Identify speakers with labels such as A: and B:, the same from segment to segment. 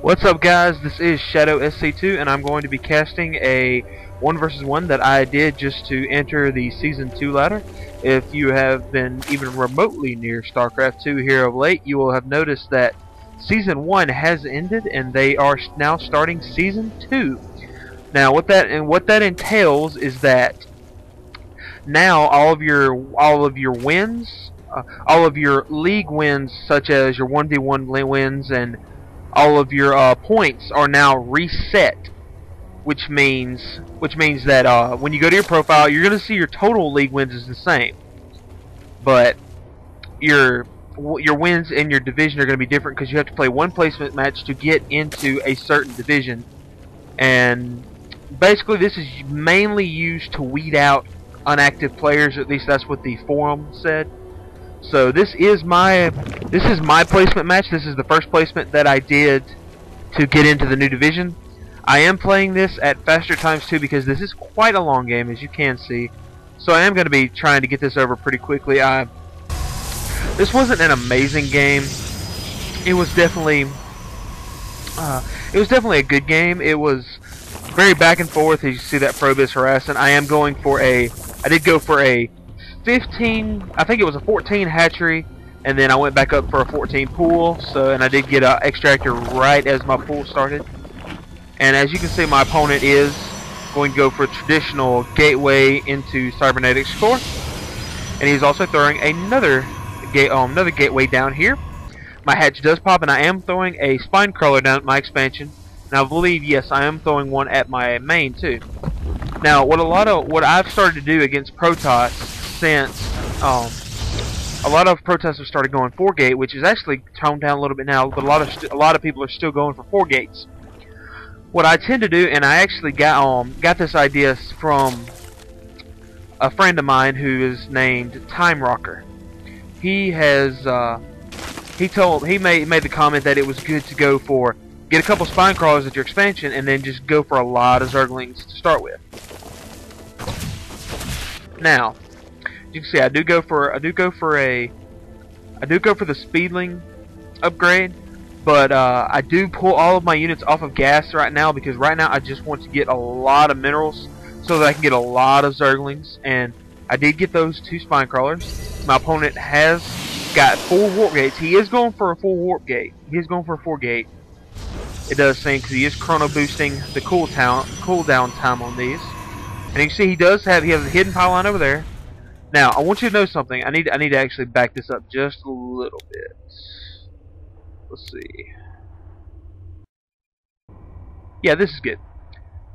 A: What's up, guys? This is Shadow SC2 and I'm going to be casting a 1 vs 1 that I did just to enter the Season 2 ladder. If you have been even remotely near Starcraft 2 here of late, you will have noticed that Season 1 has ended and they are now starting Season 2. Now what that entails is that now all of your wins, all of your league wins such as your 1v1 wins and all of your points are now reset, which means that when you go to your profile, you're going to see your total league wins is the same, but your wins in your division are going to be different because you have to play one placement match to get into a certain division. And basically, this is mainly used to weed out inactive players. At least that's what the forum said. So this is my placement match. This is the first placement that I did to get into the new division. I am playing this at faster times too because this is quite a long game, as you can see. So I am going to be trying to get this over pretty quickly. This wasn't an amazing game. It was definitely a good game. It was very back and forth. As you see that probe is harassing. I did go for a 15, I think it was a 14 hatchery, and then I went back up for a 14 pool. And I did get an extractor right as my pool started. And as you can see, my opponent is going to go for a traditional gateway into cybernetics core, and he's also throwing another gateway down here. My hatch does pop, and I am throwing a spine crawler down at my expansion. And I believe, yes, I am throwing one at my main too. Now, what I've started to do against Protoss, since a lot of Protoss have started going 4 gate, which is actually toned down a little bit now, but a lot of people are still going for 4 gates. What I tend to do, and I actually got this idea from a friend of mine who is named Time Rocker. He has he made the comment that it was good to go for get a couple spine crawlers at your expansion and then just go for a lot of zerglings to start with. Now, you can see I do go for the speedling upgrade, but I do pull all of my units off of gas right now because right now I just want to get a lot of minerals so that I can get a lot of zerglings, and I did get those 2 spine crawlers. My opponent has got 4 warp gates. He is going for a full warp gate. He is going for a 4 gate. It does seem, because he is chrono boosting the cooldown time on these. And you can see he has a hidden pylon over there. Now, I want you to know something. I need to actually back this up just a little bit. Let's see. Yeah, this is good.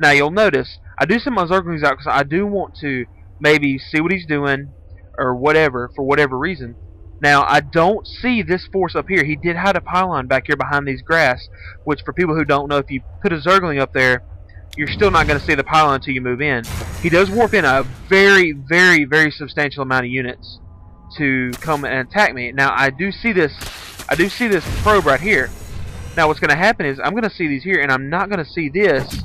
A: Now, you'll notice I do send my zerglings out because I do want to maybe see what he's doing or whatever, for whatever reason. Now, I don't see this force up here. He did hide a pylon back here behind these grass, which for people who don't know, if you put a zergling up there, you're still not going to see the pylon until you move in. He does warp in a very, very, very substantial amount of units to come and attack me. Now, I do see this probe right here. Now, what's going to happen is I'm going to see these here, and I'm not going to see this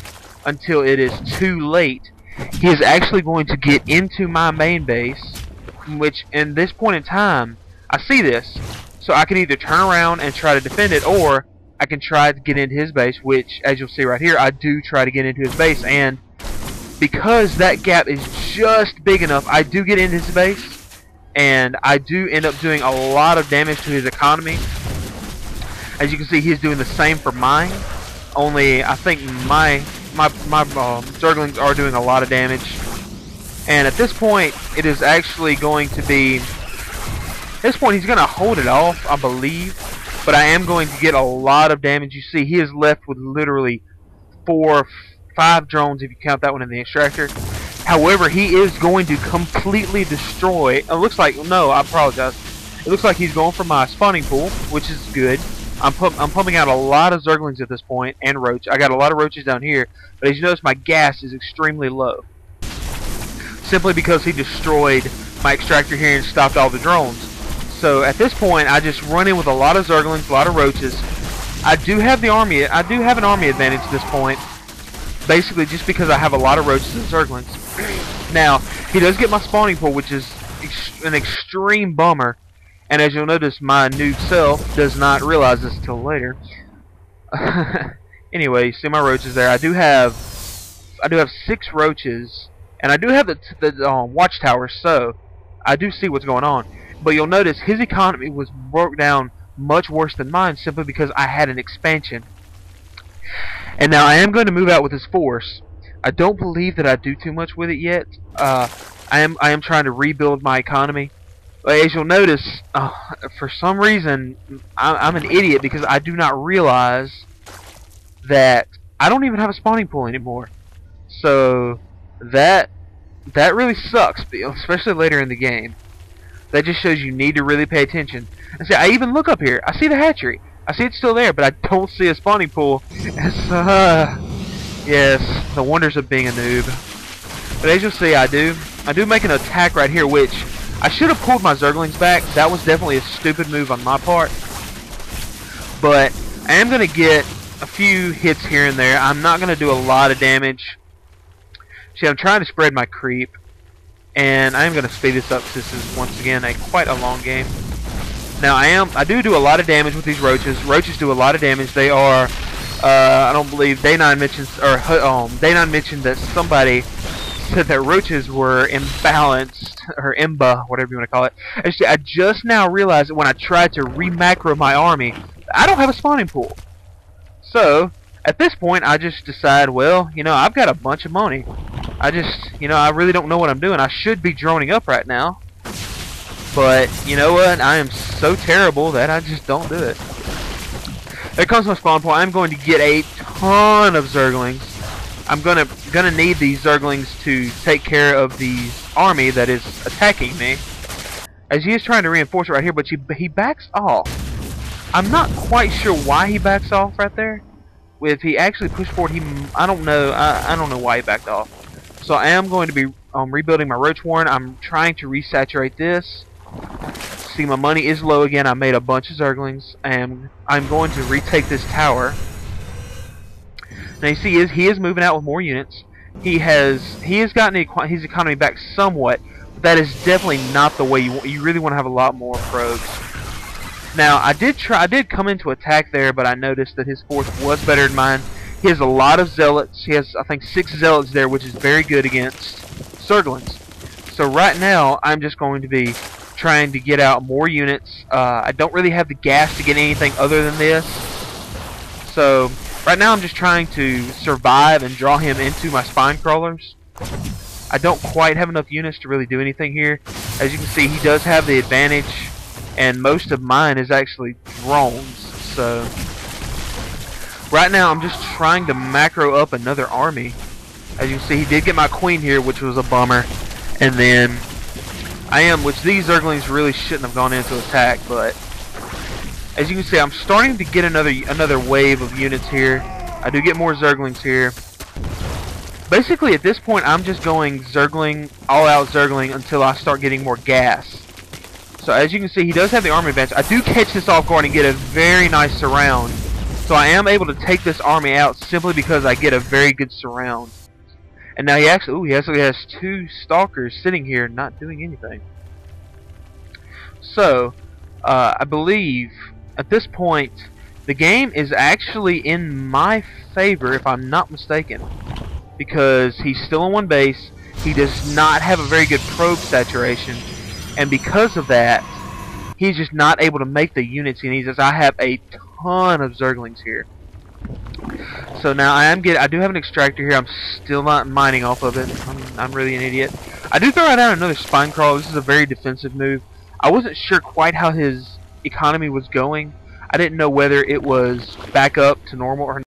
A: until it is too late. He is actually going to get into my main base, which, in this point in time, I see this, so I can either turn around and try to defend it, or I can try to get into his base, which, as you'll see right here, I do try to get into his base, and because that gap is just big enough, I do get into his base, and I do end up doing a lot of damage to his economy. As you can see, he's doing the same for mine, only I think my zerglings are doing a lot of damage. And at this point, it is actually going to be... At this point, he's going to hold it off, I believe. But I am going to get a lot of damage. You see, he is left with literally 5 drones, if you count that one in the extractor. However, he is going to completely destroy... It looks like... No, I apologize. It looks like he's going for my spawning pool, which is good. I'm pumping out a lot of zerglings at this point, and roach. I got a lot of roaches down here. But as you notice, my gas is extremely low. Simply because he destroyed my extractor here and stopped all the drones. So at this point, I just run in with a lot of zerglings, a lot of roaches. I do have an army advantage at this point, basically just because I have a lot of roaches and zerglings. Now, he does get my spawning pool, which is an extreme bummer. And as you'll notice, my noob self does not realize this until later. Anyway, see my roaches there. I do have 6 roaches, and I do have the watchtower, so I do see what's going on. But you'll notice his economy was broke down much worse than mine, simply because I had an expansion. And now I am going to move out with his force. I don't believe that I do too much with it yet. I am trying to rebuild my economy. But as you'll notice, for some reason, I'm an idiot because I do not realize that I don't even have a spawning pool anymore. So that really sucks, especially later in the game. That just shows you need to really pay attention. And see, I even look up here. I see the hatchery. I see it's still there, but I don't see a spawning pool. Yes, the wonders of being a noob. But as you'll see, I do make an attack right here, which I should have pulled my Zerglings back. That was definitely a stupid move on my part. But I am going to get a few hits here and there. I'm not going to do a lot of damage. See, I'm trying to spread my creep. And I am going to speed this up because this is, once again, quite a long game. Now, I do a lot of damage with these roaches. Roaches do a lot of damage. They are, I don't believe, Day9 mentioned that somebody said that roaches were imbalanced, or imba, whatever you want to call it. Actually, I just now realized that when I tried to re-macro my army, I don't have a spawning pool. So, at this point, I just decide, well, I've got a bunch of money. I really don't know what I'm doing. I should be droning up right now. But, you know what? I am so terrible that I just don't do it. There comes my spawn point. I'm going to get a ton of Zerglings. I'm gonna need these Zerglings to take care of the army that is attacking me. As he is trying to reinforce it right here, but he backs off. I'm not quite sure why he backs off right there. If he actually pushed forward, I don't know. I don't know why he backed off. So I am going to be rebuilding my roach warren. I'm trying to resaturate this. See, my money is low again. I made a bunch of Zerglings, and I'm going to retake this tower. Now you see, he is moving out with more units. He has gotten his economy back somewhat, but that is definitely not the way you really want to have a lot more probes. Now I did come into attack there, but I noticed that his force was better than mine. He has a lot of zealots. He has, I think, 6 zealots there, which is very good against Zerglings. So right now, I'm just going to be trying to get out more units. I don't really have the gas to get anything other than this. So right now, I'm just trying to survive and draw him into my spine crawlers. I don't quite have enough units to really do anything here. As you can see, he does have the advantage, and most of mine is actually drones. So right now, I'm just trying to macro up another army. As you can see, he did get my queen here, which was a bummer. And then which these Zerglings really shouldn't have gone into attack, but as you can see, I'm starting to get another wave of units here. I do get more Zerglings here. Basically, at this point, I'm just going Zergling, all-out Zergling, until I start getting more gas. So as you can see, he does have the army advantage. I do catch this off guard and get a very nice surround. So I am able to take this army out simply because I get a very good surround. And now he actually has 2 stalkers sitting here not doing anything. So, I believe at this point the game is actually in my favor, if I'm not mistaken, because he's still in one base. He does not have a very good probe saturation, and because of that, he's just not able to make the units he needs. As I have a ton of Zerglings here. So now I do have an extractor here. I'm still not mining off of it. I'm really an idiot. I do throw out another spine crawl. This is a very defensive move. I wasn't sure quite how his economy was going. I didn't know whether it was back up to normal or